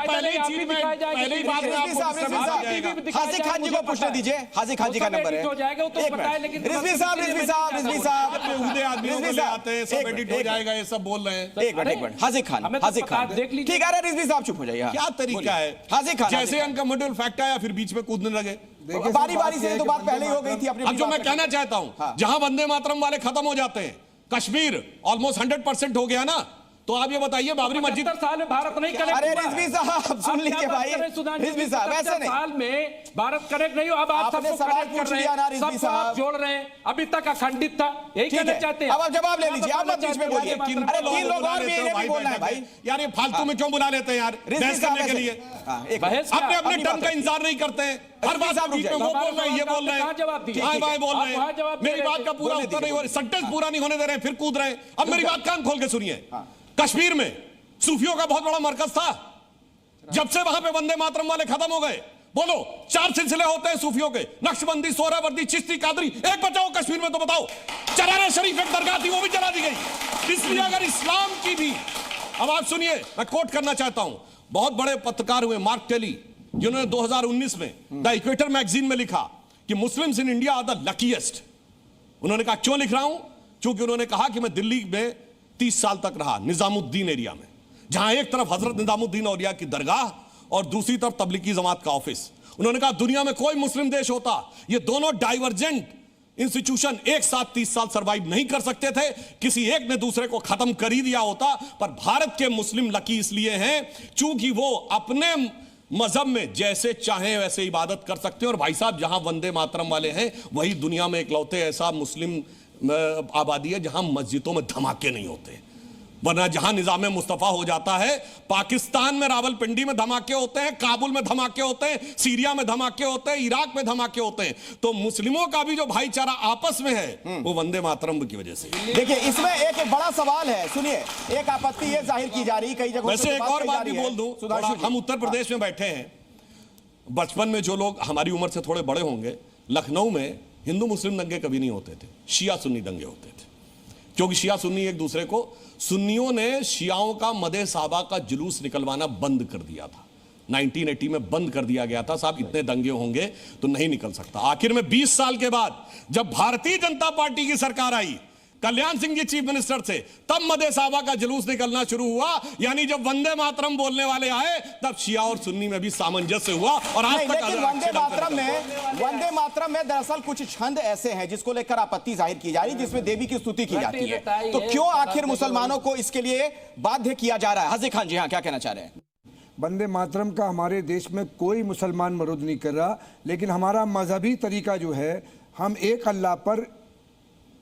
पहले ही चीज में पहले ही बात में आपको हाजी खान जी को पूछने दीजिए, हाजी खान जी का नंबर है। रिजवी साहब उहदे आदमी बोले आते हैं, सब एडिट हो जाएगा, ये सब बोल रहे हैं। एक मिनट हाजी खान ठीक है, रिजवी साहब चुप हो जाइए। क्या तरीका है हाजी खान? जैसे अनकंफर्टेबल फैक्ट आया फिर बीच में कूदने लगे। बारी बारी से तो बात पहले ही हो गई थी। अब जो मैं कहना चाहता हूं, जहां वंदे मातरम वाले खत्म हो जाते हैं, कश्मीर ऑलमोस्ट 100% हो गया ना, तो आप ये बताइए बाबरी मस्जिद साल में भारत नहीं कनेक्ट। अरे रिजवी साहब सुन लीजिए भाई, रिजवी साहब ऐसे नहीं, साल में भारत कनेक्ट नहीं हो। अब आप आपने सबको सवाल कनेक्ट पूछ कर रहे लिया ना हैं, रिजवी सबको आप साहब। जोड़ रहे हैं। अभी तक अखंडित था, यही ठीक कहना है, चाहते हैं। अब आप जवाब ले लीजिए, आप मत बीच में बोलिए। अरे 3 लोग और भी इन्हें बोलना है भाई। यार ये फालतू में क्यों बुला लेते हैं यार बहस करने के लिए? अपने अपने टर्न का इंतजार नहीं करते हैं, हर बात आप बीच में वो बोल रहे हैं, ये बोल रहे हैं, हां भाई बोल रहे हैं, मेरी बात का पूरा उत्तर नहीं हो रहा, सेंटेंस पूरा नहीं होने दे रहे हैं, फिर कूद रहे हैं। अब मेरी बात कान खोल के सुनिए। कश्मीर में सूफियों का बहुत बड़ा मरकज था, जब से वहां पे वंदे मातरम वाले खत्म हो गए, बोलो 4 सिलसिले होते हैं सूफियों के, नक्शबंदी, सोहरावर्दी, चिश्ती, कादरी, एक बचाओ कश्मीर में तो बताओ। चरारा शरीफ एक दरगाह थी, वो भी जला दी गई। इसलिए अगर इस्लाम की भी, अब आप सुनिए, मैं कोट करना चाहता हूं, बहुत बड़े पत्रकार हुए मार्क टेली, जिन्होंने 2019 में द इक्वेटर मैगजीन में लिखा कि Muslims in India are the luckiest. उन्होंने कहा क्यों लिख रहा हूं? क्योंकि उन्होंने कहा कि मैं दिल्ली में 30 साल तक रहा, निजामुद्दीन एरिया में, जहां एक तरफ हजरत निजामुद्दीन औलिया की दरगाह और दूसरी तरफ तबलीगी जमात का ऑफिस। उन्होंने कहा दुनिया में कोई मुस्लिम देश होता, ये दोनों डाइवर्जेंट इंस्टीट्यूशन एक साथ 30 साल सरवाइव नहीं कर सकते थे, किसी एक ने दूसरे को खत्म कर ही दिया होता। पर भारत के मुस्लिम लकी इसलिए हैं चूंकि वो अपने मजहब में जैसे चाहें वैसे इबादत कर सकते हैं। और भाई साहब, जहां वंदे मातरम वाले हैं वही दुनिया में इकलौते ऐसा मुस्लिम आबादी है जहां मस्जिदों में धमाके नहीं होते। वरना जहां निजाम मुस्तफा हो जाता है, पाकिस्तान में रावलपिंडी में धमाके होते हैं, काबुल में धमाके होते हैं, सीरिया में धमाके होते हैं, इराक में धमाके होते हैं। तो मुस्लिमों का भी जो भाईचारा आपस में है वो वंदे मातरम की वजह से। देखिए इसमें एक बड़ा सवाल है, सुनिए, एक आपत्ति ये जाहिर की जा रही कई जगहों वैसे एक और बात भी बोल दूं, हम उत्तर प्रदेश में बैठे हैं, बचपन में जो लोग हमारी उम्र से थोड़े बड़े होंगे, लखनऊ में हिंदू मुस्लिम दंगे कभी नहीं होते थे, शिया सुन्नी दंगे होते थे। क्योंकि शिया सुन्नी एक दूसरे को, सुन्नियों ने शियाओं का मदे साहबा का जुलूस निकलवाना बंद कर दिया था, 1980 में बंद कर दिया गया था। साहब इतने दंगे होंगे तो नहीं निकल सकता। आखिर में 20 साल के बाद जब भारतीय जनता पार्टी की सरकार आई, कल्याण सिंह जी चीफ मिनिस्टर थे, तब मदे साहबा का जुलूस निकलना शुरू हुआ। यानी जब वंदे मातरम बोलने वाले आए तब शिया और सुन्नी में भी सामंजस्य हुआ। और आज तक वंदे मातरम में दरअसल कुछ छंद ऐसे हैं जिसको लेकर आपत्ति जाहिर की जा रही है, जिसमें देवी की स्तुति की जाती है। तो क्यों आखिर मुसलमानों को इसके लिए बाध्य किया जा रहा है? हाजी खान जी, हाँ क्या कहना चाह रहे हैं? वंदे मातरम का हमारे देश में कोई मुसलमान विरोध नहीं कर रहा, लेकिन हमारा मजहबी तरीका जो है, हम एक अल्लाह पर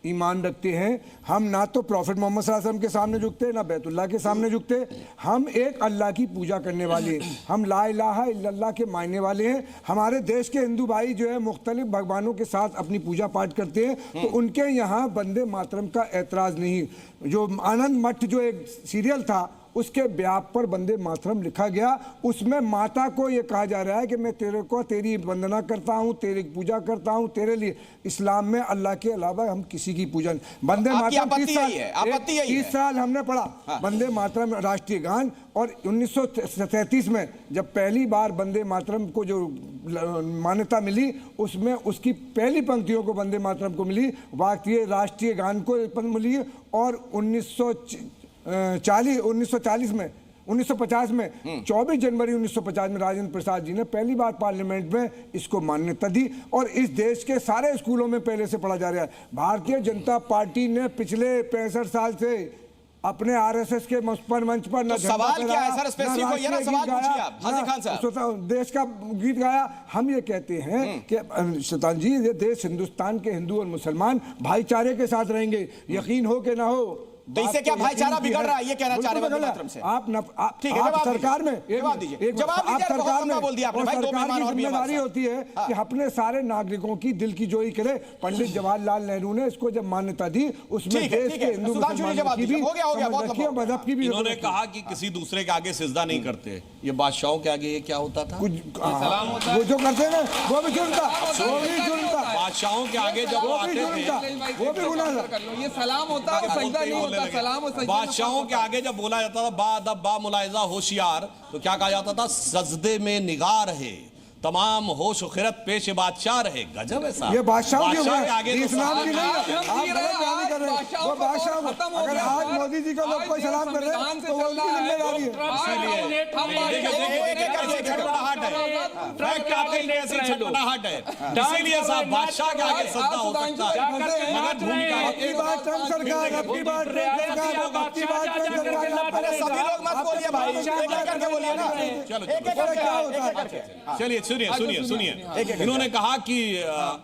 ईमान रखते हैं। हम ना तो प्रॉफिट मोहम्मद सल्लल्लाहु अलैहि वसल्लम के सामने झुकते, ना बैतुल्लाह के सामने झुकते। हम एक अल्लाह की पूजा करने वाले, हम ला इलाहा इल्लल्लाह के मानने वाले हैं। हमारे देश के हिंदू भाई जो है मुख्तलिफ भगवानों के साथ अपनी पूजा पाठ करते हैं, तो उनके यहाँ वंदे मातरम का ऐतराज़ नहीं। जो आनंद मठ जो एक सीरियल था उसके ब्याप पर वंदे मातरम लिखा गया, उसमें माता को ये कहा जा रहा है कि मैं तेरे को तेरी वंदना करता हूँ, तेरी पूजा करता हूँ, तेरे लिए। इस्लाम में अल्लाह के अलावा हम किसी की पूजा नहीं। वंदे मातरम 30 साल हमने पढ़ा वंदे मातरम राष्ट्रीय गान, और 1937 में जब पहली बार वंदे मातरम को जो मान्यता मिली, उसमें उसकी पहली पंक्तियों को वंदे मातरम को मिली, वाक्य राष्ट्रीय गान को मिली। और 1950 में 24 जनवरी 1950 में राजेंद्र प्रसाद जी ने पहली बार पार्लियामेंट में इसको मान्यता दी, और इस देश के सारे स्कूलों में पहले से पढ़ा जा रहा है। भारतीय जनता पार्टी ने पिछले 65 साल से अपने आरएसएस के मंच पर तो सवाल क्या है सर, स्पेसिफिक ये ना सवाल पूछिए आप। हाजी खान साहब, देश का गीत गाया। हम ये कहते हैं कि शैतान जी, ये देश हिंदुस्तान के हिंदू और मुसलमान भाईचारे के साथ रहेंगे, यकीन हो कि ना हो। तो इससे क्या भाईचारा बिगड़ रहा है, ये कहना चाह रहे हैं से? ठीक है, सरकार में जवाब दीजिए, सरकार में बोल दिया आपने भाई, 2 मेहमान और भी जिम्मेदारी होती है कि अपने सारे नागरिकों की दिल की जोई करे। पंडित जवाहरलाल नेहरू ने इसको जब मान्यता दी, उसमें देश के हिंदू मुसलमानों की भी, मजहब की भी। उन्होंने कहा कि किसी दूसरे के आगे सिजदा नहीं करते। ये बादशाहों के आगे ये क्या होता था? वो जो करते हैं वो भी जुर्म था। बादशाहों के आगे जब वो आते थे वो भी गुनाह था। ये सलाम होता है, सजदा नहीं होता। बोलने लगे। बादशाहों के आगे जब बोला जाता था बा अदब बा मुलाहिजा होशियार, तो क्या कहा जाता था? सजदे में निगार है, तमाम होश खिरत पेश बादशाह रहे। गजब है साहब, ये बादशाह के आगे तो इस्लाम की नहीं है। हम आप जी रहे हैं, गलत बयानी कर रहे हैं। बादशाह वो का बादशाह दौर खत्म हो अगर गया आज है। मोदी जी को लोग कोई सलाम कर रहे हैं तो वो उनकी जिम्मेदारी है। छटपटाहट है, इसीलिए साहब बादशाह के आगे सजदा हो सकता है, मगर भूमिका आपकी बात ट्रम्प सरकार, आपकी बात ट्रम्प सरकार, आपकी बात ट्रम्प सरकार। अरे सभी लोग मत बोलिए भाई, एक एक करके बोलिए ना, चलो एक एक करके, क्या होता एक एक करके। चलिए सुनिए। इन्होंने कहा कि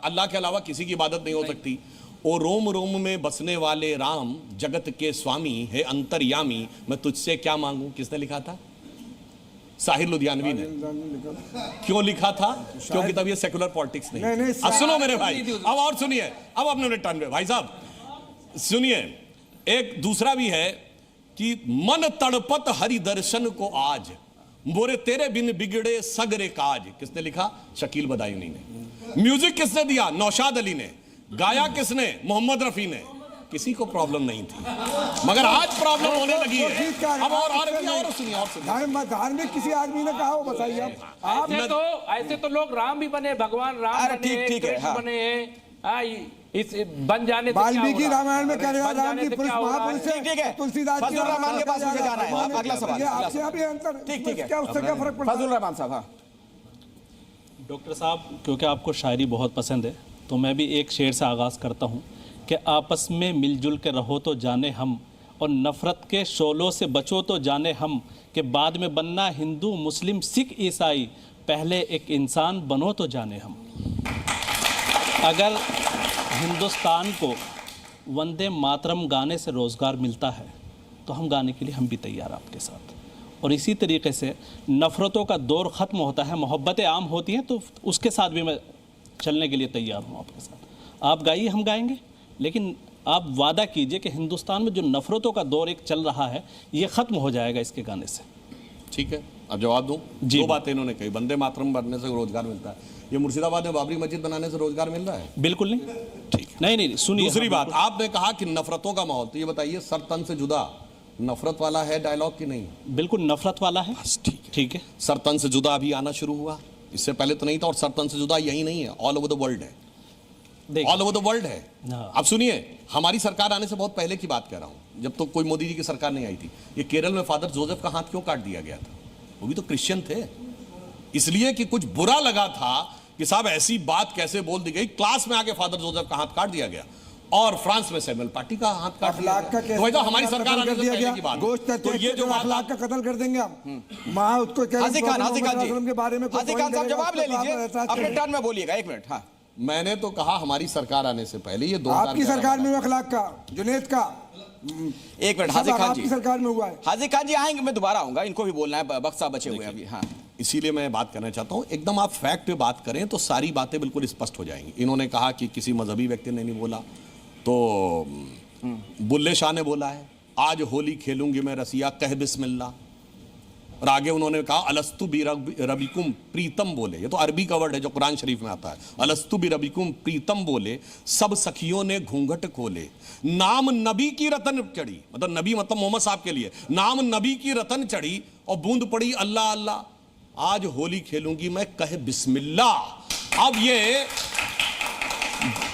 अल्लाह के अलावा किसी की इबादत नहीं हो सकती। ओ रोम रोम में बसने वाले राम, जगत के स्वामी है अंतर्यामी, मैं तुझसे क्या मांगू? किसने लिखा था? साहिर लुधियानवी ने। क्यों लिखा था? क्योंकि तब ये सेकुलर पॉलिटिक्स नहीं। अब सुनो मेरे भाई, अब और सुनिए, अब अपने टर्न पे भाई साहब सुनिए। एक दूसरा भी है कि मन तड़पत हरि दर्शन को आज, मोरे तेरे बिन बिगड़े सगरे काज। किसने लिखा? शकील बदायूनी ने। म्यूजिक किसने दिया? नौशाद अली ने। गाया किसने? मोहम्मद रफी ने। किसी को प्रॉब्लम नहीं थी, मगर आज प्रॉब्लम होने लगी है। अब और सुनिए। धार्मिक किसी आदमी ने कहा हो, बताइए आप। ऐसे तो लोग राम भी बने, भगवान राम बने, कृष्ण बने, इस बन जाने से वाल्मीकि रामायण में कह रहे हैं राम की पुरुष महापुरुष है। ठीक है, तुलसीदास फजलुर रहमान के पास मुझे जाना है। अगला सवाल, आपसे अभी अंतर ठीक है, क्या उससे क्या फर्क पड़ता है? फजलुर रहमान साहब। हाँ डॉक्टर साहब, क्योंकि आपको शायरी बहुत पसंद है तो मैं भी एक शेर से आगाज़ करता हूँ कि आपस में मिलजुल के रहो तो जाने हम, और नफ़रत के शोलों से बचो तो जाने हम, कि बाद में बनना हिंदू मुस्लिम सिख ईसाई, पहले एक इंसान बनो तो जाने हम। अगर हिंदुस्तान को वंदे मातरम गाने से रोज़गार मिलता है तो हम गाने के लिए हम भी तैयार आपके साथ। और इसी तरीके से नफ़रतों का दौर ख़त्म होता है, मोहब्बतें आम होती हैं, तो उसके साथ भी मैं चलने के लिए तैयार हूँ आपके साथ। आप गाइए, हम गाएंगे, लेकिन आप वादा कीजिए कि हिंदुस्तान में जो नफ़रतों का दौर एक चल रहा है ये ख़त्म हो जाएगा इसके गाने से। ठीक है, अब जवाब दूं। दो बातें इन्होंने कही। वंदे मातरम बनने से रोजगार मिलता है, ये मुर्शिदाबाद में बाबरी मस्जिद बनाने से रोजगार मिल रहा है? बिल्कुल नहीं। ठीक, नहीं सुनिए। दूसरी बात, आपने कहा कि नफरतों का माहौल, तो ये बताइए सर तन से जुदा नफरत वाला है डायलॉग की नहीं? बिल्कुल नफरत वाला है। ठीक है। सर तन से जुदा अभी आना शुरू हुआ, इससे पहले तो नहीं था। और सर तन से जुदा यही नहीं है, ऑल ओवर द वर्ल्ड है, ऑल ओवर द वर्ल्ड है। अब सुनिए, हमारी सरकार आने से बहुत पहले की बात कह रहा हूं, जब तो कोई मोदी जी की सरकार नहीं आई थी। ये केरल में फादर जोसेफ का हाथ क्यों काट दिया गया था? वो भी तो क्रिश्चियन थे, इसलिए कि कुछ बुरा लगा था कि साहब ऐसी बात कैसे बोल दी गई। क्लास में आके फादर जोसेफ का हाथ काट दिया गया। और फ्रांस में सैमुअल पार्टी का हाथ काट दिया गया। तो वही तो हमारी सरकार आने से पहले की बात। तो ये जो अखलाक का कत्ल कर देंगे हम, वहां उसको हाजी खान जी के बारे में हाजी खान साहब जवाब ले लीजिए, अपने टर्न में बोलिएगा। एक मिनट। हाँ, मैंने तो कहा हमारी सरकार आने से पहले ये दो आपकी सरकार में अखलाक का, जुनेद का। एक मिनट, हाजी खान जी आपकी सरकार में हुआ है। हाजी खान जी आएंगे, मैं दोबारा आऊंगा, इनको भी बोलना है, वक्त साहब बचे हुए हैं अभी। हाँ, इसीलिए मैं बात करना चाहता हूं, एकदम आप फैक्ट पे बात करें तो सारी बातें बिल्कुल स्पष्ट हो जाएंगी। इन्होंने कहा कि किसी मजहबी व्यक्ति ने नहीं बोला, तो बुल्ले शाह ने बोला है आज होली खेलूंगी मैं रसिया कह बिस्मिल्लाह। और आगे उन्होंने कहा अलस्तु बि रबिकुम प्रीतम बोले, ये तो अरबी का वर्ड है जो कुरान शरीफ में आता है। अलस्तु बि रबिकुम प्रीतम बोले, सब सखियों ने घूंघट खोले, नाम नबी की रतन चढ़ी, मतलब नबी मतलब मोहम्मद साहब के लिए, नाम नबी की रतन चढ़ी और बूंद पड़ी अल्लाह अल्लाह, आज होली खेलूंगी मैं कह बिस्मिल्लाह। अब ये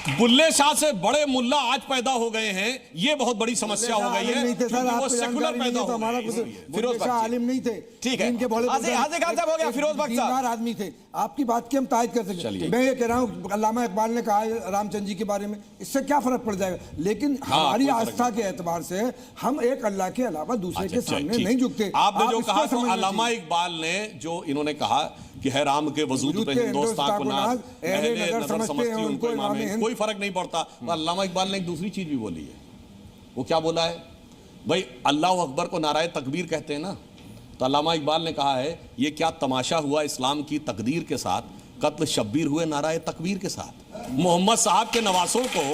बुल्ले शाह से बड़े मुल्ला आज पैदा हो गए हैं, ये बहुत बड़ी समस्या हो गई है। वो सेकुलर पैदा हो गए। फिरोज शाह आलिम नहीं थे, ठीक है। हाजी खान साहब हो गया, फिरोज बख्श साहब आदमी थे। आपकी बात की हम तायद कर सकते। मैं ये कह रहा हूँ, अल्लामा इकबाल ने कहा है रामचंद्र जी के बारे में, इससे क्या फर्क पड़ जाएगा? लेकिन हमारी आस्था के एतबार से हम एक अल्लाह के अलावा दूसरे के सामने नहीं झुकते। आपने जो कहा तो अल्लामा इकबाल ने जो इन्होंने कहा कि है राम के वजूद पे हिंदुस्तान को नाज, अहले नजर समझती उनको इमाम हिंद, कोई फर्क नहीं पड़ता। अल्लामा इकबाल ने एक दूसरी चीज भी बोली है। वो क्या बोला है भाई? अल्लाह अकबर को नाराए तकबीर कहते हैं ना, तो अल्लामा इकबाल ने कहा है ये क्या तमाशा हुआ इस्लाम की तकदीर के साथ, कत्ल शब्बीर हुए नाराए तकबीर के साथ। मोहम्मद साहब के नवासों को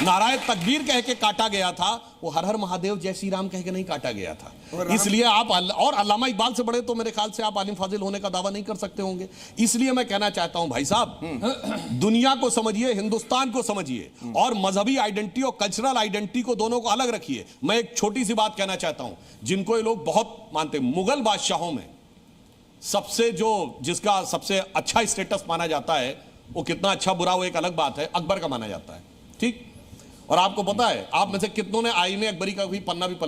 नाराए तकबीर कह के काटा गया था, वो हर हर महादेव जय श्री राम कह के नहीं काटा गया था। इसलिए आप और अल्लामा इकबाल से बड़े तो मेरे ख्याल से आप आलिम फाजिल होने का दावा नहीं कर सकते होंगे। इसलिए मैं कहना चाहता हूं भाई साहब, दुनिया को समझिए, हिंदुस्तान को समझिए, और मजहबी आइडेंटिटी और कल्चरल आइडेंटिटी को दोनों को अलग रखिए। मैं एक छोटी सी बात कहना चाहता हूं, जिनको ये लोग बहुत मानते, मुगल बादशाहों में सबसे जिसका सबसे अच्छा स्टेटस माना जाता है, वो कितना अच्छा बुरा वो एक अलग बात है, अकबर का माना जाता है। ठीक, और आपको पता है आप में से कितनों ने आईने अकबरी का भी पन्ना भी पलट